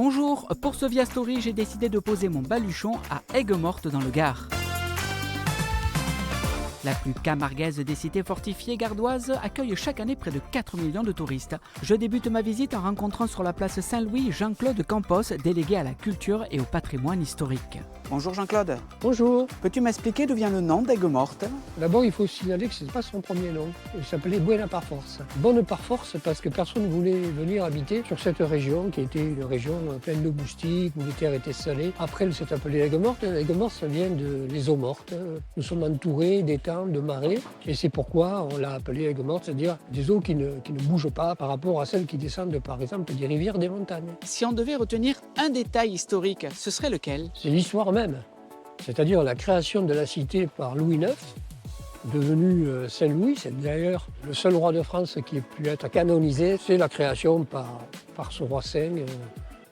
Bonjour, pour ce Via Story, j'ai décidé de poser mon baluchon à Aigues-Mortes dans le Gard. La plus camarguaise des cités fortifiées gardoises accueille chaque année près de 4 millions de touristes. Je débute ma visite en rencontrant sur la place Saint-Louis Jean-Claude Campos, délégué à la culture et au patrimoine historique. Bonjour Jean-Claude. Bonjour. Peux-tu m'expliquer d'où vient le nom d'Aigues-Mortes? D'abord, il faut signaler que ce n'est pas son premier nom. Il s'appelait Buena par force. Bonne par force parce que personne ne voulait venir habiter sur cette région qui était une région pleine de moustiques, où les terres étaient salées. Après, elle s'est appelée Aigues-Mortes. Aigues-Mortes, ça vient des eaux mortes. Nous sommes entourés d'étangs, de marais. Et c'est pourquoi on l'a appelée Aigues-Mortes, c'est-à-dire des eaux qui ne bougent pas par rapport à celles qui descendent, par exemple, des rivières, des montagnes. Si on devait retenir un détail historique, ce serait lequel? C'est l'histoire même. C'est-à-dire la création de la cité par Louis IX, devenu Saint-Louis. C'est d'ailleurs le seul roi de France qui ait pu être canonisé. C'est la création par ce roi saint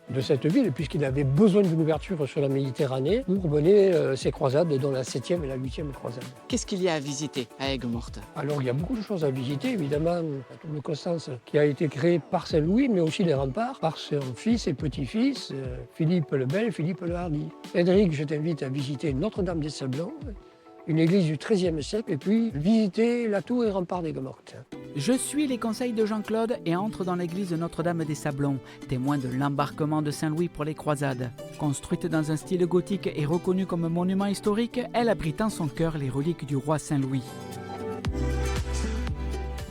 de cette ville, puisqu'il avait besoin d'une ouverture sur la Méditerranée pour mener ses croisades, dont la 7e et la 8e croisade. Qu'est-ce qu'il y a à visiter à Aigues-Mortes? Alors il y a beaucoup de choses à visiter, évidemment, la tour de Constance qui a été créée par Saint-Louis, mais aussi les remparts, par son fils et petit-fils, Philippe le Bel et Philippe le Hardi. Cédric, je t'invite à visiter Notre-Dame des Sablons, une église du XIIIe siècle, et puis visiter la tour et remparts d'Aigues-Mortes. Je suis les conseils de Jean-Claude et entre dans l'église Notre-Dame des Sablons, témoin de l'embarquement de Saint-Louis pour les croisades. Construite dans un style gothique et reconnue comme monument historique, elle abrite en son cœur les reliques du roi Saint-Louis.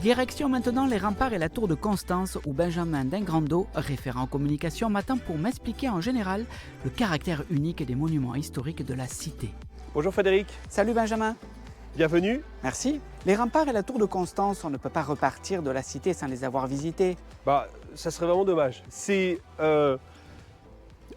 Direction maintenant les remparts et la tour de Constance où Benjamin Dingrando, référent en communication, m'attend pour m'expliquer en général le caractère unique des monuments historiques de la cité. Bonjour Frédéric. Salut Benjamin. Bienvenue. Merci. Les remparts et la tour de Constance, on ne peut pas repartir de la cité sans les avoir visités. Ça serait vraiment dommage. C'est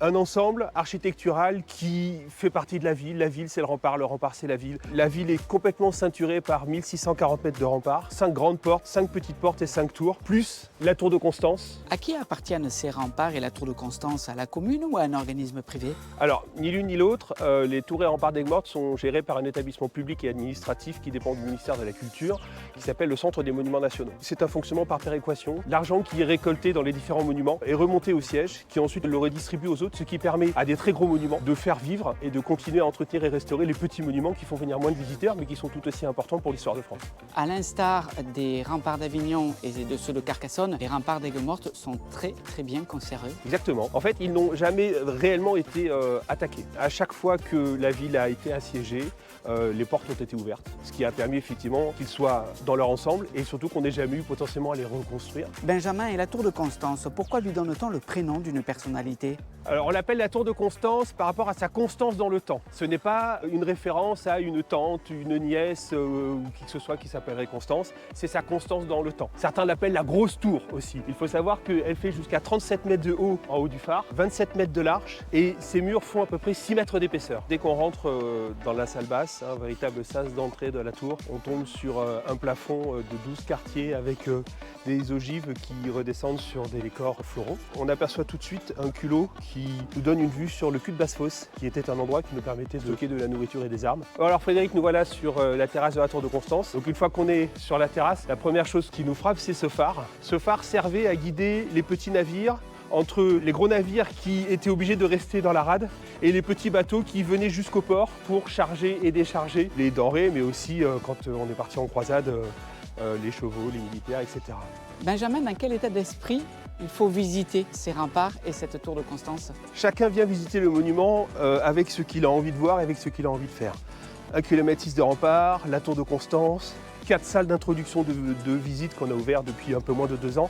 un ensemble architectural qui fait partie de la ville. La ville, c'est le rempart c'est la ville. La ville est complètement ceinturée par 1640 mètres de remparts, 5 grandes portes, 5 petites portes et 5 tours, plus la tour de Constance. À qui appartiennent ces remparts et la tour de Constance? À la commune ou à un organisme privé? Alors, ni l'une ni l'autre, les tours et remparts d'Aigues-Mortes sont gérés par un établissement public et administratif qui dépend du ministère de la Culture, qui s'appelle le Centre des Monuments Nationaux. C'est un fonctionnement par péréquation. L'argent qui est récolté dans les différents monuments est remonté au siège, qui ensuite le redistribue aux autres, ce qui permet à des très gros monuments de faire vivre et de continuer à entretenir et restaurer les petits monuments qui font venir moins de visiteurs, mais qui sont tout aussi importants pour l'histoire de France. À l'instar des remparts d'Avignon et de ceux de Carcassonne, les remparts d'Aigues-Mortes sont très bien conservés. Exactement. En fait, ils n'ont jamais réellement été attaqués. À chaque fois que la ville a été assiégée, les portes ont été ouvertes, ce qui a permis effectivement qu'ils soient dans leur ensemble et surtout qu'on n'ait jamais eu potentiellement à les reconstruire. Benjamin et la tour de Constance, pourquoi lui donne-t-on le prénom d'une personnalité? Alors on l'appelle la tour de Constance par rapport à sa constance dans le temps. Ce n'est pas une référence à une tante, une nièce ou qui que ce soit qui s'appellerait Constance, c'est sa constance dans le temps. Certains l'appellent la grosse tour aussi. Il faut savoir qu'elle fait jusqu'à 37 mètres de haut en haut du phare, 27 mètres de large et ses murs font à peu près 6 mètres d'épaisseur. Dès qu'on rentre dans la salle basse, un véritable sas d'entrée de la tour, on tombe sur un plafond de 12 quartiers avec des ogives qui redescendent sur des décors floraux. On aperçoit tout de suite un culot qui nous donne une vue sur le cul de Basse-Fosse, qui était un endroit qui nous permettait de stocker de la nourriture et des armes. Alors Frédéric, nous voilà sur la terrasse de la tour de Constance. Donc une fois qu'on est sur la terrasse, la première chose qui nous frappe, c'est ce phare. Ce phare servait à guider les petits navires entre les gros navires qui étaient obligés de rester dans la rade et les petits bateaux qui venaient jusqu'au port pour charger et décharger les denrées, mais aussi quand on est parti en croisade, les chevaux, les militaires, etc. Benjamin, dans quel état d'esprit il faut visiter ces remparts et cette tour de Constance? Chacun vient visiter le monument avec ce qu'il a envie de voir et avec ce qu'il a envie de faire. 1,6 km de remparts, la tour de Constance, 4 salles d'introduction de visite qu'on a ouvertes depuis un peu moins de 2 ans.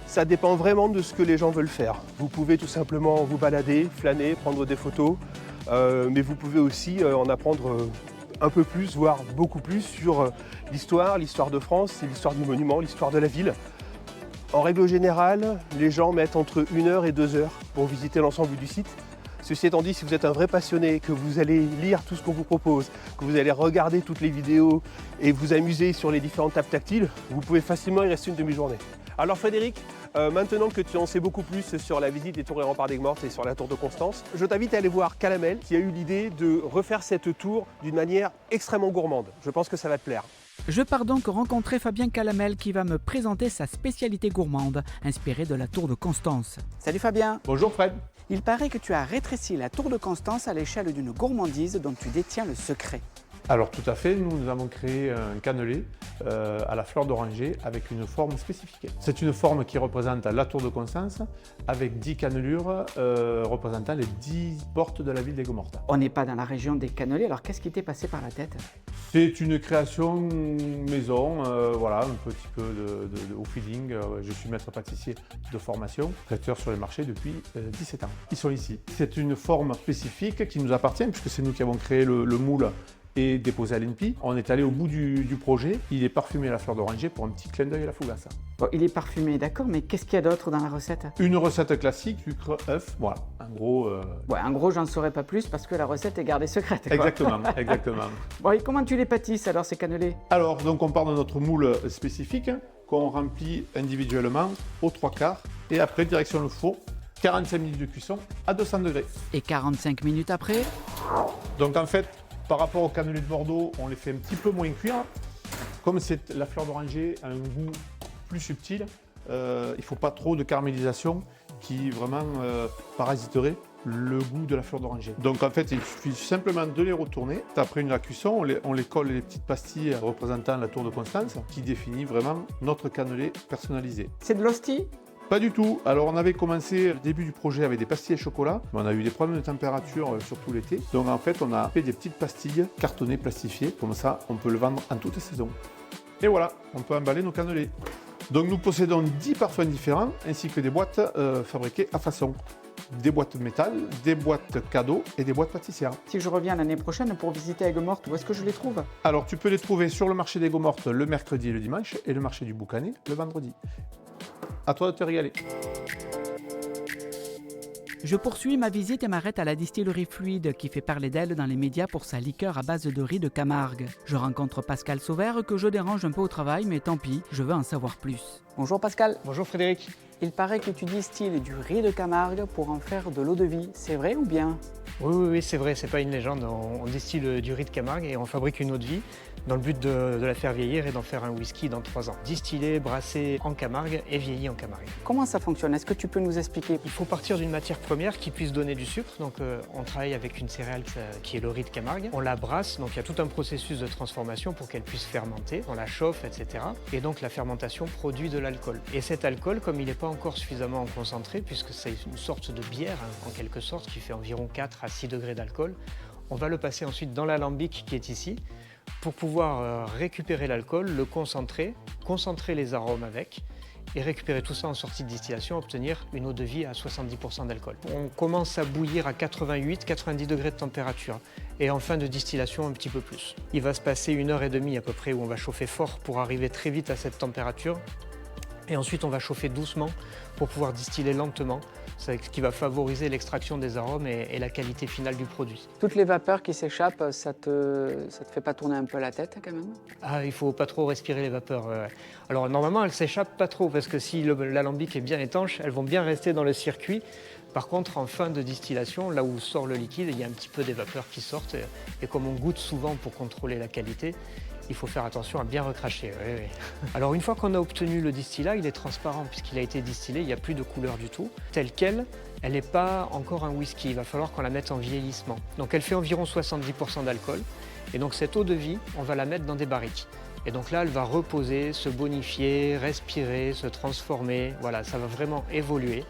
Ça dépend vraiment de ce que les gens veulent faire. Vous pouvez tout simplement vous balader, flâner, prendre des photos, mais vous pouvez aussi en apprendre un peu plus, voire beaucoup plus sur l'histoire de France, l'histoire du monument, l'histoire de la ville. En règle générale, les gens mettent entre 1 heure et 2 heures pour visiter l'ensemble du site. Ceci étant dit, si vous êtes un vrai passionné, que vous allez lire tout ce qu'on vous propose, que vous allez regarder toutes les vidéos et vous amuser sur les différentes tables tactiles, vous pouvez facilement y rester une demi-journée. Alors Frédéric, maintenant que tu en sais beaucoup plus sur la visite des tours et remparts d'Aigues-Mortes et sur la tour de Constance, je t'invite à aller voir Calamel qui a eu l'idée de refaire cette tour d'une manière extrêmement gourmande. Je pense que ça va te plaire. Je pars donc rencontrer Fabien Calamel qui va me présenter sa spécialité gourmande, inspirée de la tour de Constance. Salut Fabien. Bonjour Fred. Il paraît que tu as rétréci la tour de Constance à l'échelle d'une gourmandise dont tu détiens le secret. Alors tout à fait, nous avons créé un cannelé à la fleur d'oranger avec une forme spécifique. C'est une forme qui représente la tour de Constance avec 10 cannelures représentant les 10 portes de la ville d'Aigues-Mortes. On n'est pas dans la région des cannelés, alors qu'est-ce qui t'est passé par la tête? C'est une création maison, voilà, un petit peu au feeling. Je suis maître pâtissier de formation, traiteur sur les marchés depuis 17 ans. Ils sont ici. C'est une forme spécifique qui nous appartient puisque c'est nous qui avons créé le moule et déposé à l'INPI. On est allé au bout du projet. Il est parfumé à la fleur d'oranger pour un petit clin d'œil à la fougasse. Bon, il est parfumé, d'accord, mais qu'est-ce qu'il y a d'autre dans la recette? Une recette classique, sucre, œuf, voilà. En gros... Ouais, en gros, j'en saurais pas plus parce que la recette est gardée secrète, quoi. Exactement, exactement. Bon, et comment tu les pâtisses alors, ces cannelés? Alors, donc on part de notre moule spécifique qu'on remplit individuellement aux 3/4 et après, direction le four. 45 minutes de cuisson à 200 degrés. Et 45 minutes après? Donc en fait, par rapport au cannelé de Bordeaux, on les fait un petit peu moins cuire. Comme la fleur d'oranger a un goût plus subtil, il ne faut pas trop de caramélisation qui vraiment parasiterait le goût de la fleur d'oranger. Donc en fait, il suffit simplement de les retourner. Après la cuisson, on les colle les petites pastilles représentant la tour de Constance qui définit vraiment notre cannelé personnalisé. C'est de l'hostie? Pas du tout. Alors on avait commencé le début du projet avec des pastilles à chocolat, mais on a eu des problèmes de température surtout l'été. Donc en fait on a fait des petites pastilles cartonnées plastifiées, comme ça on peut le vendre en toute saison. Et voilà, on peut emballer nos cannelés. Donc nous possédons 10 parfums différents ainsi que des boîtes fabriquées à façon. Des boîtes métal, des boîtes cadeaux et des boîtes pâtissières. Si je reviens l'année prochaine pour visiter Aigues-Mortes, où est-ce que je les trouve? Alors tu peux les trouver sur le marché d'Aigues-Mortes le mercredi et le dimanche et le marché du Boucanet le vendredi. À toi de te régaler. Je poursuis ma visite et m'arrête à la distillerie Fluide qui fait parler d'elle dans les médias pour sa liqueur à base de riz de Camargue. Je rencontre Pascal Sauvert que je dérange un peu au travail, mais tant pis, je veux en savoir plus. Bonjour Pascal. Bonjour Frédéric. Il paraît que tu distilles du riz de Camargue pour en faire de l'eau-de-vie, c'est vrai ou bien? Oui, c'est vrai, c'est pas une légende. On distille du riz de Camargue et on fabrique une eau-de-vie dans le but de la faire vieillir et d'en faire un whisky dans 3 ans. Distillé, brassé en Camargue et vieilli en Camargue. Comment ça fonctionne? Est-ce que tu peux nous expliquer? Il faut partir d'une matière première qui puisse donner du sucre. Donc on travaille avec une céréale qui est le riz de Camargue. On la brasse, donc il y a tout un processus de transformation pour qu'elle puisse fermenter. On la chauffe, etc. Et donc la fermentation produit de l'alcool. Et cet alcool, comme il n'est pas encore suffisamment concentré, puisque c'est une sorte de bière, en quelque sorte, qui fait environ 4 à 6 degrés d'alcool, on va le passer ensuite dans l'alambic qui est ici, pour pouvoir récupérer l'alcool, le concentrer les arômes avec, et récupérer tout ça en sortie de distillation, obtenir une eau-de-vie à 70% d'alcool. On commence à bouillir à 88-90 degrés de température, et en fin de distillation un petit peu plus. Il va se passer 1h30 à peu près où on va chauffer fort pour arriver très vite à cette température, et ensuite on va chauffer doucement pour pouvoir distiller lentement, ce qui va favoriser l'extraction des arômes et la qualité finale du produit. Toutes les vapeurs qui s'échappent, ça te fait pas tourner un peu la tête quand même? Ah, il faut pas trop respirer les vapeurs. Alors normalement elles s'échappent pas trop parce que si l'alambic est bien étanche, elles vont bien rester dans le circuit. Par contre, en fin de distillation, là où sort le liquide, il y a un petit peu des vapeurs qui sortent et comme on goûte souvent pour contrôler la qualité, il faut faire attention à bien recracher. Oui. Alors une fois qu'on a obtenu le distillat, il est transparent puisqu'il a été distillé, il n'y a plus de couleur du tout. Telle qu'elle, elle n'est pas encore un whisky, il va falloir qu'on la mette en vieillissement. Donc elle fait environ 70% d'alcool et donc cette eau-de-vie, on va la mettre dans des barriques. Et donc là, elle va reposer, se bonifier, respirer, se transformer, voilà, ça va vraiment évoluer.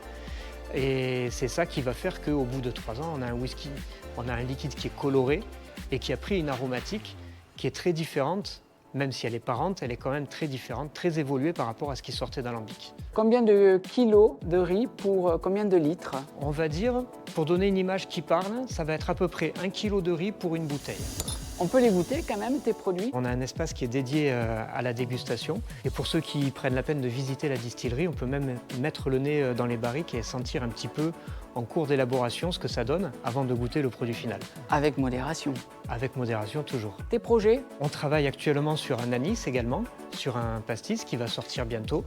Et c'est ça qui va faire qu'au bout de 3 ans, on a un whisky, on a un liquide qui est coloré et qui a pris une aromatique qui est très différente, même si elle est parente, elle est quand même très différente, très évoluée par rapport à ce qui sortait d'alambic. Combien de kilos de riz pour combien de litres? On va dire, pour donner une image qui parle, ça va être à peu près 1 kg de riz pour une bouteille. On peut les goûter quand même, tes produits? On a un espace qui est dédié à la dégustation. Et pour ceux qui prennent la peine de visiter la distillerie, on peut même mettre le nez dans les barriques et sentir un petit peu en cours d'élaboration ce que ça donne avant de goûter le produit final. Avec modération? Avec modération, toujours. Tes projets? On travaille actuellement sur un anis également, sur un pastis qui va sortir bientôt.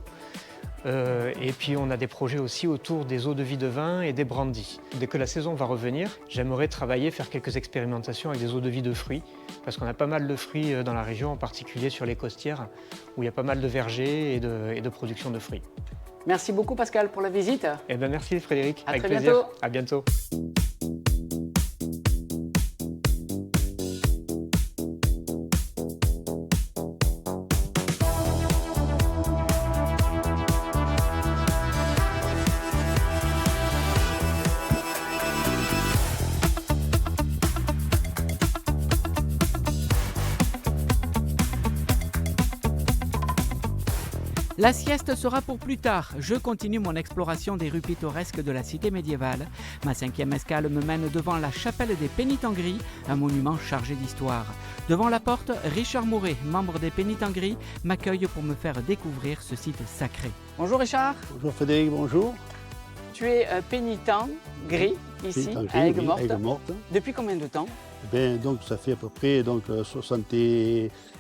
Et puis on a des projets aussi autour des eaux-de-vie de vin et des brandys. Dès que la saison va revenir, j'aimerais travailler, faire quelques expérimentations avec des eaux-de-vie de fruits, parce qu'on a pas mal de fruits dans la région, en particulier sur les costières, où il y a pas mal de vergers et de production de fruits. Merci beaucoup Pascal pour la visite. Eh bien merci Frédéric, À avec très plaisir. bientôt. À bientôt. La sieste sera pour plus tard. Je continue mon exploration des rues pittoresques de la cité médiévale. Ma 5e escale me mène devant la chapelle des Pénitents-Gris, un monument chargé d'histoire. Devant la porte, Richard Mouret, membre des Pénitents-Gris, m'accueille pour me faire découvrir ce site sacré. Bonjour Richard, Bonjour Frédéric, bonjour. tu es pénitent gris ici Pénitent à Gris, oui, Aigues-Mortes. Aigues-Mortes. Depuis combien de temps? Donc ça fait à peu près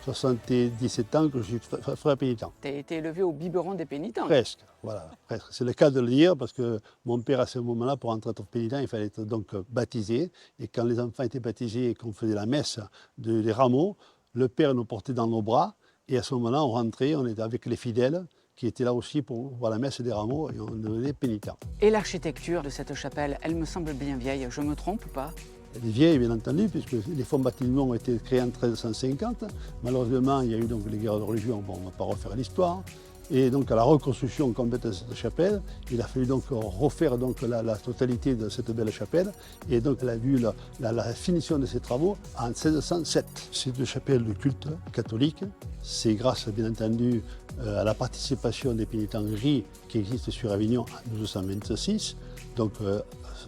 77 ans que je suis frère pénitent. Tu as été élevé au biberon des pénitents. Presque, voilà, presque. C'est le cas de le dire parce que mon père à ce moment-là, pour entrer être pénitent, il fallait être donc baptisé. Et quand les enfants étaient baptisés et qu'on faisait la messe des rameaux, le père nous portait dans nos bras et à ce moment-là, on rentrait, on était avec les fidèles qui étaient là aussi pour voir la messe des rameaux et on devenait pénitent. Et l'architecture de cette chapelle, elle me semble bien vieille, je me trompe ou pas? Elle est vieille, bien entendu, puisque les fonds baptismaux ont été créés en 1350. Malheureusement, il y a eu donc les guerres de religion, bon, on ne va pas refaire l'histoire. Et donc à la reconstruction complète de cette chapelle, il a fallu donc refaire donc la totalité de cette belle chapelle. Et donc elle a vu la finition de ces travaux en 1607. C'est une chapelle de culte catholique. C'est grâce, bien entendu, à la participation des pénitents gris qui existent sur Avignon en 1226. Donc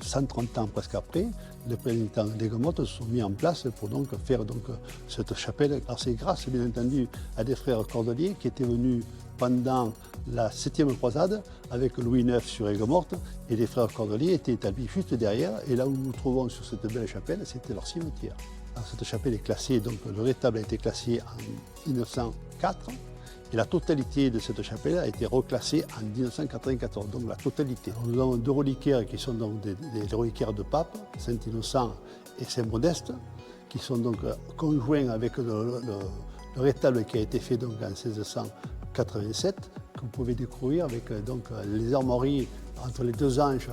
130 ans presque après, les pénitents d'Aigues-Mortes se sont mis en place pour donc faire donc cette chapelle. Alors c'est grâce, bien entendu, à des frères cordeliers qui étaient venus pendant la 7e croisade avec Louis IX sur Aigues-Mortes, et les frères cordeliers étaient établis juste derrière, et là où nous nous trouvons sur cette belle chapelle, c'était leur cimetière. Alors cette chapelle est classée, donc le rétable a été classé en 1904, et la totalité de cette chapelle a été reclassée en 1994, donc la totalité. Alors nous avons 2 reliquaires qui sont donc des reliquaires de pape, Saint-Innocent et Saint-Modeste, qui sont donc conjoints avec le rétable qui a été fait donc en 1687, que vous pouvez découvrir avec donc les armoiries entre les 2 anges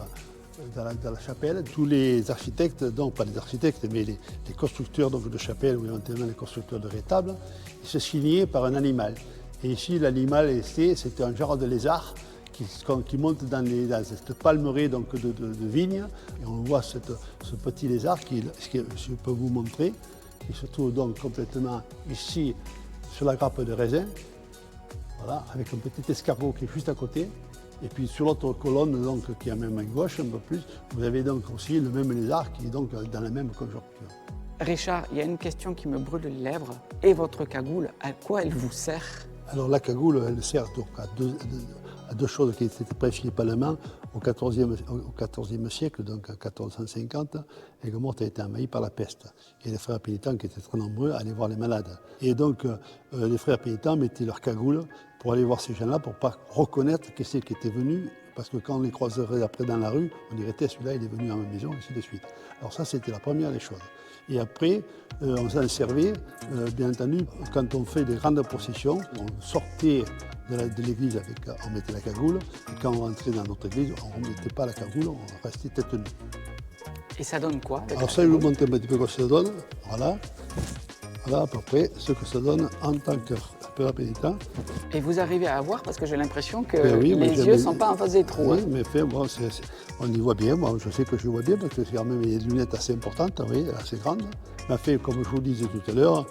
dans la chapelle. Tous les architectes, donc pas les architectes, mais les constructeurs donc, de chapelle ou éventuellement les constructeurs de rétables, ils se signaient par un animal. Et ici, l'animal, c'était un genre de lézard qui monte dans cette palmeraie donc, de vignes. Et on voit ce petit lézard qui, je peux vous montrer, qui se trouve donc complètement ici sur la grappe de raisin, voilà, avec un petit escargot qui est juste à côté. Et puis sur l'autre colonne, donc, qui est même à gauche un peu plus, vous avez donc aussi le même lézard qui est donc dans la même conjoncture. Richard, il y a une question qui me brûle les lèvres. Et votre cagoule, à quoi elle vous sert? Alors la cagoule, elle sert donc à deux choses qui étaient principalement au XIVe siècle, donc en 1450, Aigues-Mortes a été envahie par la peste. Et les frères pénitents, qui étaient très nombreux, allaient voir les malades. Et donc les frères pénitents mettaient leur cagoule pour aller voir ces gens-là, pour ne pas reconnaître qui c'est qui était venu, parce que quand on les croiserait après dans la rue, on dirait celui-là il est venu à ma maison, et ainsi de suite. Alors ça, c'était la première des choses. Et après, on s'en servait, bien entendu, quand on fait des grandes processions, on sortait de l'église, on mettait la cagoule, et quand on rentrait dans notre église, on ne mettait pas la cagoule, on restait tête nue. Et ça donne quoi? Alors ça, je vous montre un petit peu quoi ça donne, voilà. Voilà à peu près ce que ça donne en tant que frère pénitent. Et vous arrivez à voir, parce que j'ai l'impression que Oui, les yeux ne sont pas en face des trous. Oui, mais fait, bon, on y voit bien. Moi, je sais que je vois bien parce que c'est quand même des lunettes assez importantes, oui, assez grandes. Mais fait, comme je vous disais tout à l'heure,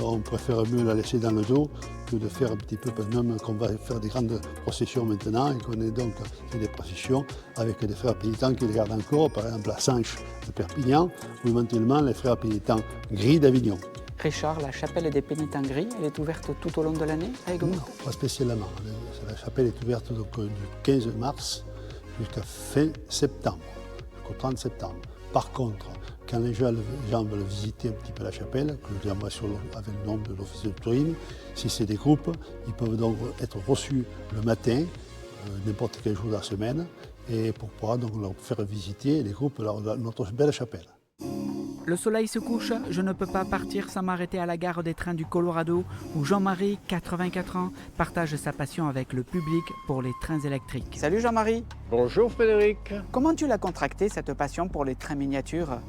on préfère mieux la laisser dans le dos que de faire un petit peu, même qu'on va faire des grandes processions maintenant et qu'on est donc fait des processions avec des frères pénitents qui les gardent encore, par exemple la Sanche de Perpignan ou éventuellement les frères pénitents gris d'Avignon. Richard, la chapelle des pénitents gris, elle est ouverte tout au long de l'année à Aigues-Mortes? Non, pas spécialement. La chapelle est ouverte donc, du 15 mars jusqu'à fin septembre, jusqu'au 30 septembre. Par contre, quand les gens veulent visiter un petit peu la chapelle, que je les envoie avec le nom de l'office de tourisme, si c'est des groupes, ils peuvent donc être reçus le matin, n'importe quel jour de la semaine et pour pouvoir donc leur faire visiter les groupes notre belle chapelle. Le soleil se couche, je ne peux pas partir sans m'arrêter à la gare des trains du Colorado où Jean-Marie, 84 ans, partage sa passion avec le public pour les trains électriques. Salut Jean-Marie. Bonjour Frédéric. Comment tu l'as contracté cette passion pour les trains miniatures?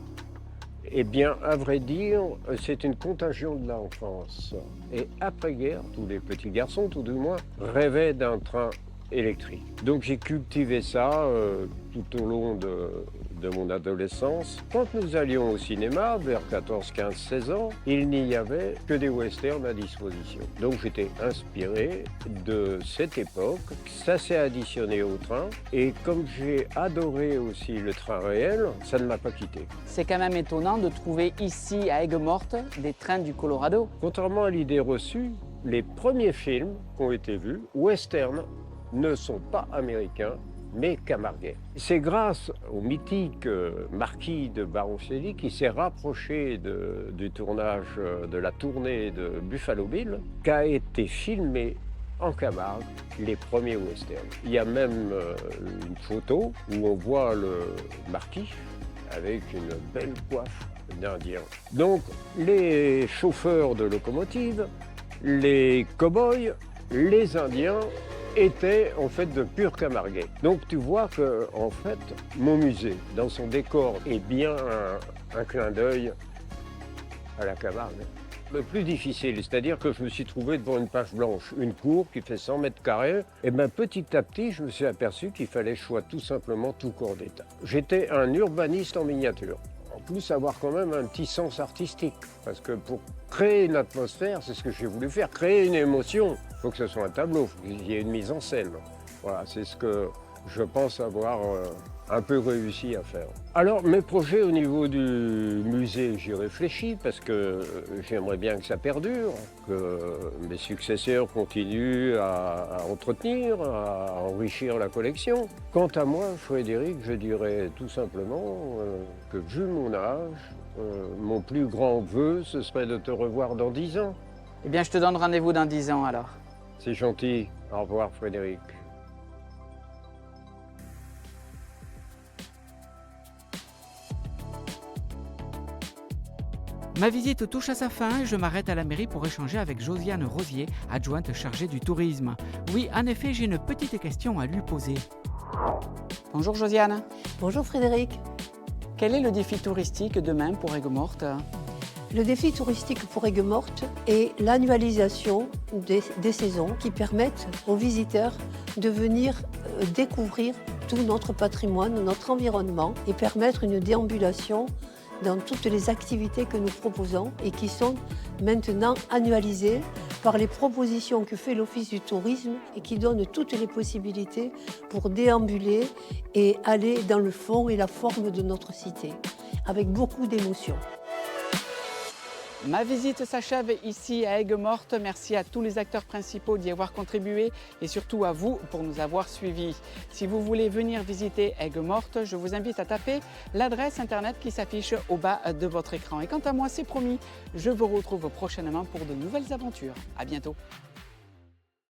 Eh bien, à vrai dire, c'est une contagion de l'enfance. Et après-guerre, tous les petits garçons, tout du moins, rêvaient d'un train électrique. Donc j'ai cultivé ça tout au long de mon adolescence. Quand nous allions au cinéma, vers 14, 15, 16 ans, il n'y avait que des westerns à disposition. Donc j'étais inspiré de cette époque. Ça s'est additionné au train. Et comme j'ai adoré aussi le train réel, ça ne m'a pas quitté. C'est quand même étonnant de trouver ici à Aigues-Mortes des trains du Colorado. Contrairement à l'idée reçue, les premiers films qui ont été vus, western, ne sont pas américains, mais camarguais. C'est grâce au mythique marquis de Baroncelli qui s'est rapproché du tournage de la tournée de Buffalo Bill qu'a été filmé en Camargue les premiers westerns. Il y a même une photo où on voit le marquis avec une belle coiffe d'Indien. Donc les chauffeurs de locomotives, les cow-boys, les Indiens étaient en fait de purs Camarguais. Donc tu vois que en fait mon musée, dans son décor, est bien un clin d'œil à la Camargue. Le plus difficile, c'est-à-dire que je me suis trouvé devant une page blanche, une cour qui fait 100 mètres carrés, et bien petit à petit je me suis aperçu qu'il fallait que je sois tout simplement tout corps d'état. J'étais un urbaniste en miniature. En plus, avoir quand même un petit sens artistique. Parce que pour créer une atmosphère, c'est ce que j'ai voulu faire, créer une émotion. Il faut que ce soit un tableau, il faut qu'il y ait une mise en scène. Voilà, c'est ce que je pense avoir un peu réussi à faire. Alors, mes projets au niveau du musée, j'y réfléchis parce que j'aimerais bien que ça perdure, que mes successeurs continuent à entretenir, à enrichir la collection. Quant à moi, Frédéric, je dirais tout simplement que vu mon âge, mon plus grand vœu, ce serait de te revoir dans 10 ans. Eh bien, je te donne rendez-vous dans 10 ans alors. C'est gentil. Au revoir, Frédéric. Ma visite touche à sa fin et je m'arrête à la mairie pour échanger avec Josiane Rosier, adjointe chargée du tourisme. Oui, en effet, j'ai une petite question à lui poser. Bonjour Josiane. Bonjour Frédéric. Quel est le défi touristique demain pour Aigues-Mortes? Le défi touristique pour Aigues-Mortes est l'annualisation des saisons qui permettent aux visiteurs de venir découvrir tout notre patrimoine, notre environnement et permettre une déambulation dans toutes les activités que nous proposons et qui sont maintenant annualisées par les propositions que fait l'Office du tourisme et qui donnent toutes les possibilités pour déambuler et aller dans le fond et la forme de notre cité, avec beaucoup d'émotion. Ma visite s'achève ici à Aigues-Mortes. Merci à tous les acteurs principaux d'y avoir contribué et surtout à vous pour nous avoir suivis. Si vous voulez venir visiter Aigues-Mortes, je vous invite à taper l'adresse internet qui s'affiche au bas de votre écran. Et quant à moi, c'est promis, je vous retrouve prochainement pour de nouvelles aventures. À bientôt.